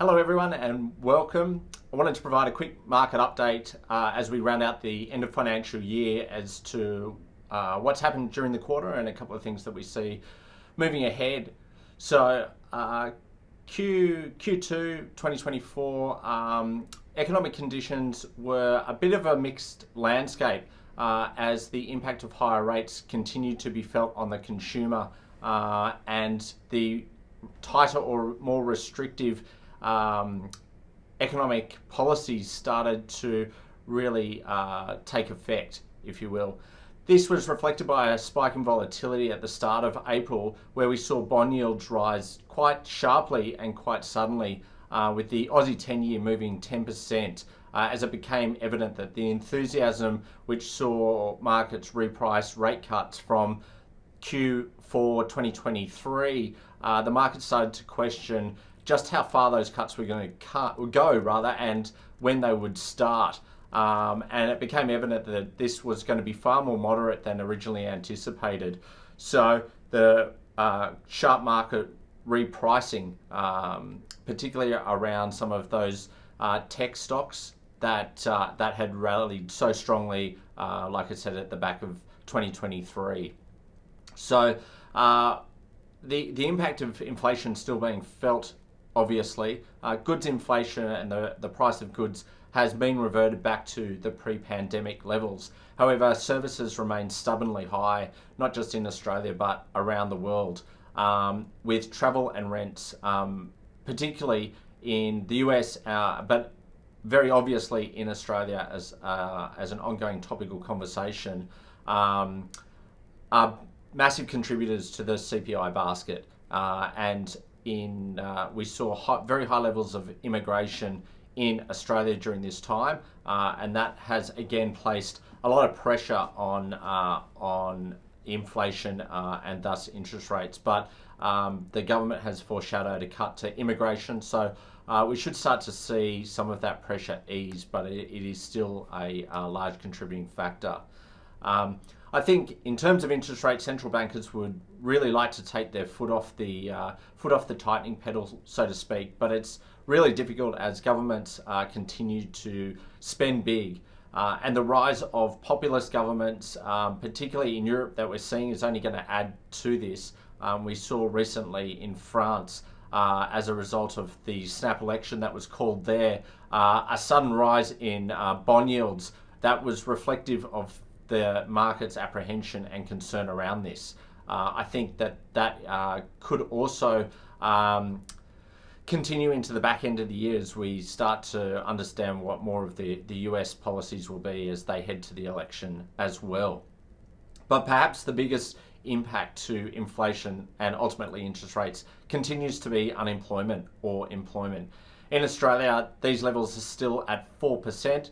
Hello everyone and welcome. I wanted to provide a quick market update as we round out the end of financial year as to what's happened during the quarter and a couple of things that we see moving ahead. So Q2 2024 economic conditions were a bit of a mixed landscape as the impact of higher rates continued to be felt on the consumer and the tighter or more restrictive economic policies started to really take effect, if you will. This was reflected by a spike in volatility at the start of April, where we saw bond yields rise quite sharply and quite suddenly, with the Aussie 10-year moving 10%, as it became evident that the enthusiasm which saw markets reprice rate cuts from Q4 2023, the market started to question just how far those cuts were going to go, and when they would start. And it became evident that this was going to be far more moderate than originally anticipated. So the sharp market repricing, particularly around some of those tech stocks that had rallied so strongly, like I said, at the back of 2023. So the impact of inflation still being felt. Obviously, goods inflation and the price of goods has been reverted back to the pre-pandemic levels. However, services remain stubbornly high, not just in Australia, but around the world, with travel and rents, particularly in the US, but very obviously in Australia as an ongoing topical conversation, are massive contributors to the CPI basket. We saw very high levels of immigration in Australia during this time, and that has again placed a lot of pressure on inflation and thus interest rates. But the government has foreshadowed a cut to immigration, so we should start to see some of that pressure ease, but it is still a large contributing factor. I think in terms of interest rates, central bankers would really like to take their foot off the tightening pedal, so to speak. But it's really difficult as governments continue to spend big, and the rise of populist governments, particularly in Europe, that we're seeing is only going to add to this. We saw recently in France, as a result of the snap election that was called there, a sudden rise in bond yields that was reflective of the market's apprehension and concern around this. I think that could also continue into the back end of the year as we start to understand what more of the US policies will be as they head to the election as well. But perhaps the biggest impact to inflation and ultimately interest rates continues to be unemployment or employment. In Australia, these levels are still at 4%,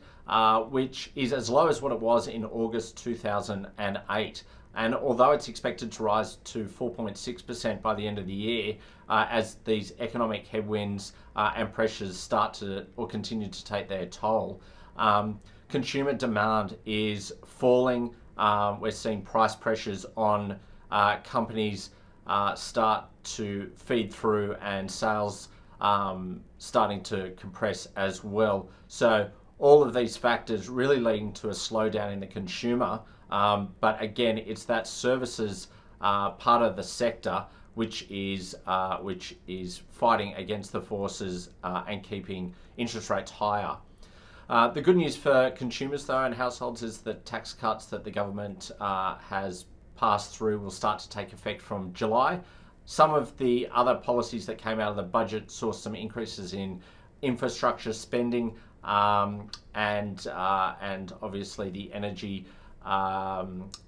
which is as low as what it was in August 2008. And although it's expected to rise to 4.6% by the end of the year, as these economic headwinds and pressures start to or continue to take their toll, consumer demand is falling. We're seeing price pressures on companies start to feed through, and sales starting to compress as well. So all of these factors really leading to a slowdown in the consumer. But again, it's that services part of the sector which is fighting against the forces and keeping interest rates higher. The good news for consumers though and households is that tax cuts that the government has passed through will start to take effect from July. Some of the other policies that came out of the budget saw some increases in infrastructure spending and obviously the energy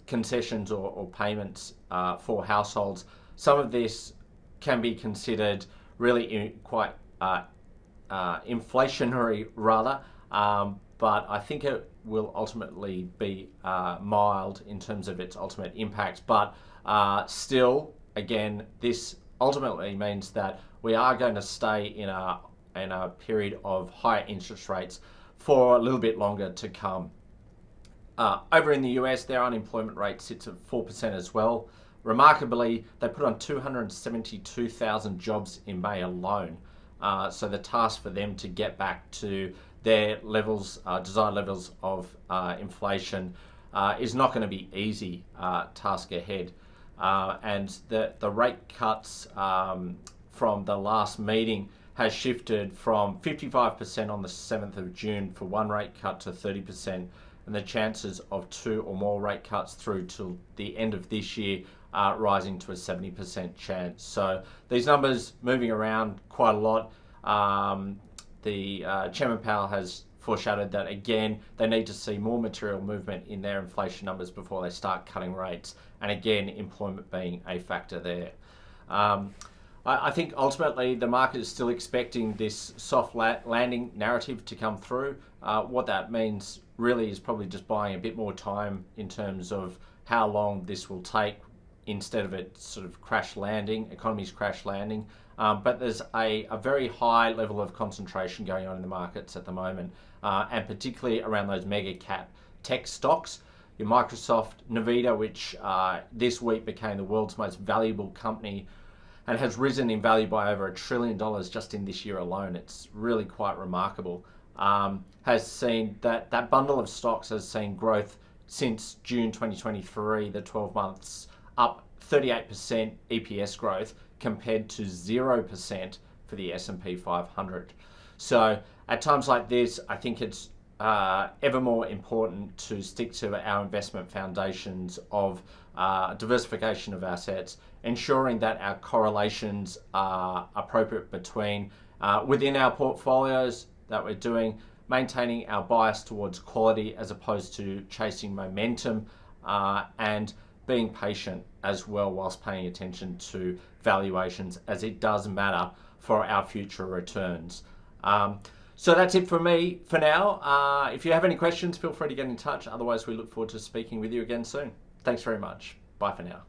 concessions or payments for households. Some of this can be considered really quite inflationary rather, but I think it will ultimately be mild in terms of its ultimate impact. But still, again, this ultimately means that we are going to stay in a period of higher interest rates for a little bit longer to come. Over in the US, their unemployment rate sits at 4% as well. Remarkably, they put on 272,000 jobs in May alone. So the task for them to get back to their levels, desired levels of inflation, is not going to be easy task ahead. And the rate cuts from the last meeting has shifted from 55% on the 7th of June for one rate cut to 30%, and the chances of 2 or more rate cuts through till the end of this year are rising to a 70% chance. So these numbers moving around quite a lot. The Chairman Powell has foreshadowed that again they need to see more material movement in their inflation numbers before they start cutting rates, and again employment being a factor there. I think ultimately the market is still expecting this soft landing narrative to come through. What that means really is probably just buying a bit more time in terms of how long this will take, instead of it sort of crash landing, economies crash landing. But there's a very high level of concentration going on in the markets at the moment, and particularly around those mega cap tech stocks. Your Microsoft, Nvidia, which this week became the world's most valuable company and has risen in value by over $1 trillion just in this year alone. It's really quite remarkable. Has seen that bundle of stocks has seen growth since June 2023, the 12 months, up 38% EPS growth compared to 0% for the S&P 500. So at times like this, I think it's ever more important to stick to our investment foundations of diversification of assets, ensuring that our correlations are appropriate between within our portfolios that we're doing, maintaining our bias towards quality as opposed to chasing momentum, and being patient as well whilst paying attention to valuations, as it does matter for our future returns. So that's it for me for now. If you have any questions, feel free to get in touch. Otherwise, we look forward to speaking with you again soon. Thanks very much. Bye for now.